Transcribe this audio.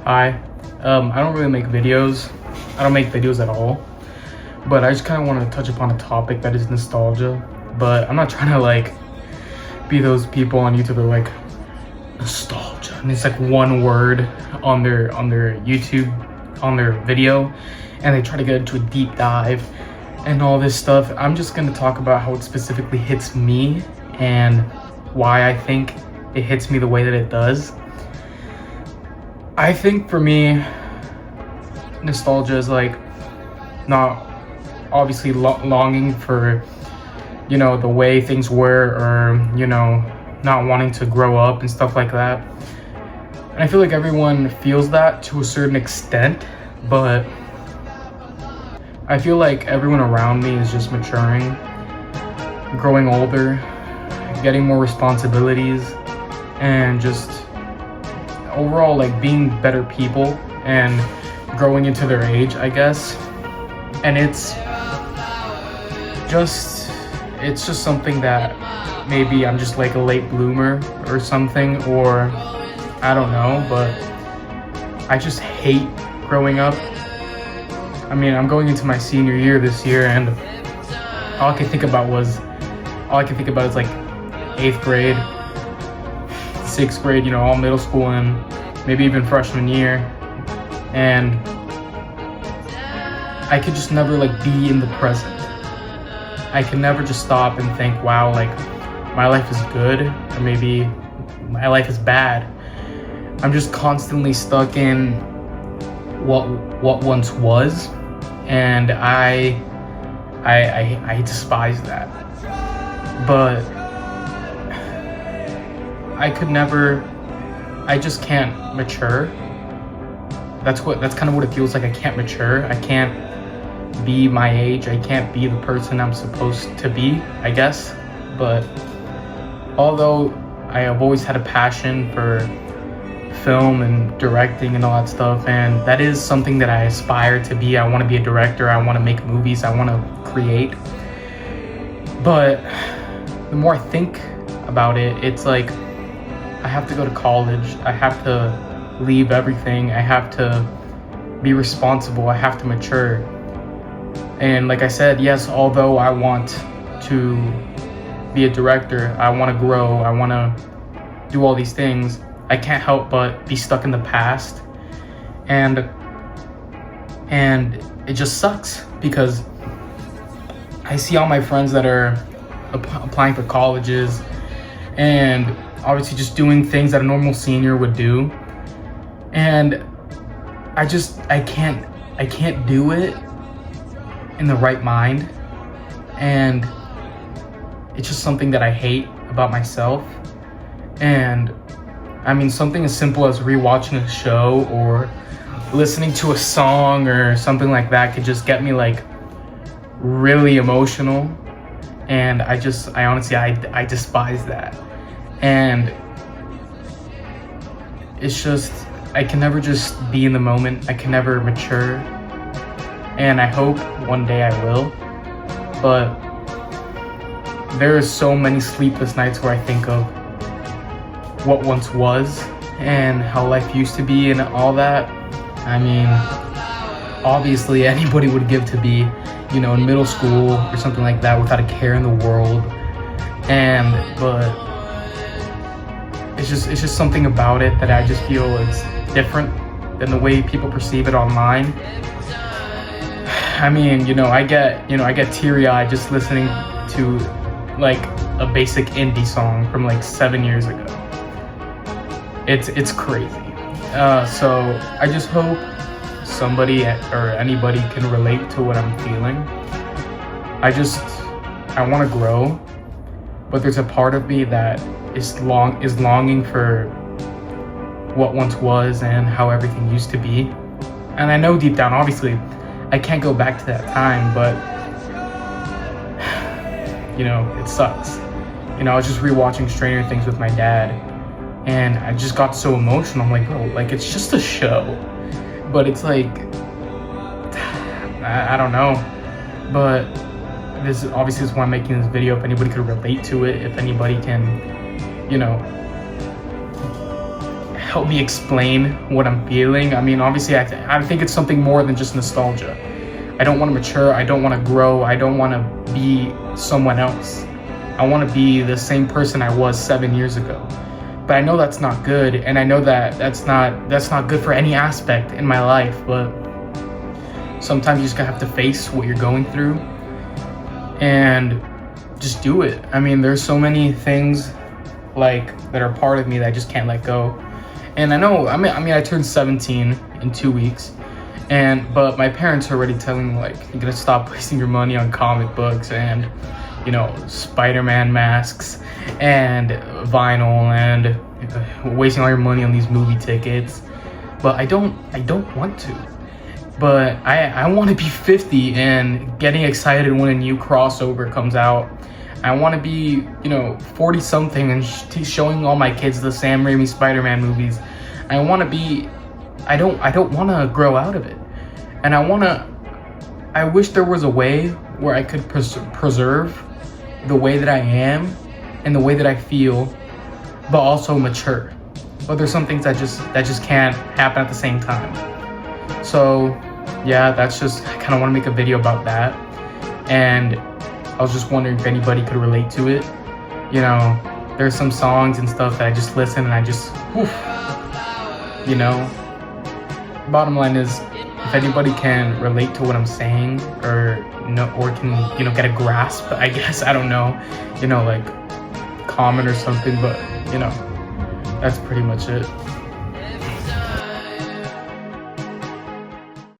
Hi. I don't really make videos. I don't make videos at all. But I just kind of want to touch upon a topic that is nostalgia. But I'm not trying to like be those people on YouTube that are like nostalgia, and it's like one word on their YouTube, on their video, and they try to get into a deep dive and all this stuff. I'm just gonna talk about how it specifically hits me and why I think it hits me the way that it does. I think for me, nostalgia is like not obviously longing for, you know, the way things were, or, you know, not wanting to grow up and stuff like that. And I feel like everyone feels that to a certain extent, but I feel like everyone around me is just maturing, growing older, getting more responsibilities, and just overall like being better people and growing into their age, I guess. And it's just something that maybe I'm just like a late bloomer or something, or I don't know, but I just hate growing up. I mean, I'm going into my senior year this year, and all I can think about is like 8th grade, 6th grade, you know, all middle school, and maybe even freshman year. And I could just never like be in the present. I can never just stop and think, wow, like my life is good, or maybe my life is bad. I'm just constantly stuck in what once was, and I despise that. But I just can't mature. That's kind of what it feels like. I can't mature. I can't be my age. I can't be the person I'm supposed to be, I guess. But although I have always had a passion for film and directing and all that stuff, and that is something that I aspire to be. I want to be a director. I want to make movies. I want to create. But the more I think about it, it's like I have to go to college. I have to leave everything. I have to be responsible. I have to mature. And like I said, yes, although I want to be a director, I want to grow, I want to do all these things, I can't help but be stuck in the past. And it just sucks, because I see all my friends that are applying for colleges and obviously just doing things that a normal senior would do. And I can't do it in the right mind. And it's just something that I hate about myself. And I mean, something as simple as rewatching a show or listening to a song or something like that could just get me like really emotional. And I honestly despise that. And it's just, I can never just be in the moment. I can never mature. And I hope one day I will. But there are so many sleepless nights where I think of what once was and how life used to be and all that. I mean, obviously anybody would give to be, you know, in middle school or something like that without a care in the world. But it's just something about it that I just feel is different than the way people perceive it online. I mean, I get teary-eyed just listening to like a basic indie song from like 7 years ago. It's crazy. So I just hope somebody or anybody can relate to what I'm feeling. I want to grow, but there's a part of me that is longing for what once was and how everything used to be. And I know deep down, obviously, I can't go back to that time, but it sucks. I was just rewatching Stranger Things with my dad, and I just got so emotional. I'm like, bro, like, it's just a show. But it's like, I don't know. But this is why I'm making this video. If anybody could relate to it, if anybody can, help me explain what I'm feeling. I mean, obviously, I think it's something more than just nostalgia. I don't want to mature. I don't want to grow. I don't want to be someone else. I want to be the same person I was 7 years ago. But I know that's not good, and I know that that's not good for any aspect in my life. But sometimes you just gotta have to face what you're going through and just do it. I mean, there's so many things like that are part of me that I just can't let go. And I know, I mean, I turned 17 in 2 weeks, but my parents are already telling me, like, you're gonna stop wasting your money on comic books and, you know, Spider-Man masks and vinyl and wasting all your money on these movie tickets. But I don't want to. But I want to be 50 and getting excited when a new crossover comes out. I want to be, you know, 40 something and showing all my kids the Sam Raimi Spider-Man movies. I want to be, I don't want to grow out of it. And I wish there was a way where I could preserve the way that I am and the way that I feel, but also mature. But there's some things that just can't happen at the same time. So yeah, that's just, I kind of want to make a video about that. And I was just wondering if anybody could relate to it. You know, there's some songs and stuff that I just listen and I just, whew, you know. Bottom line is, if anybody can relate to what I'm saying or can, you know, get a grasp, I guess, I don't know, you know, like comment or something, but you know, that's pretty much it.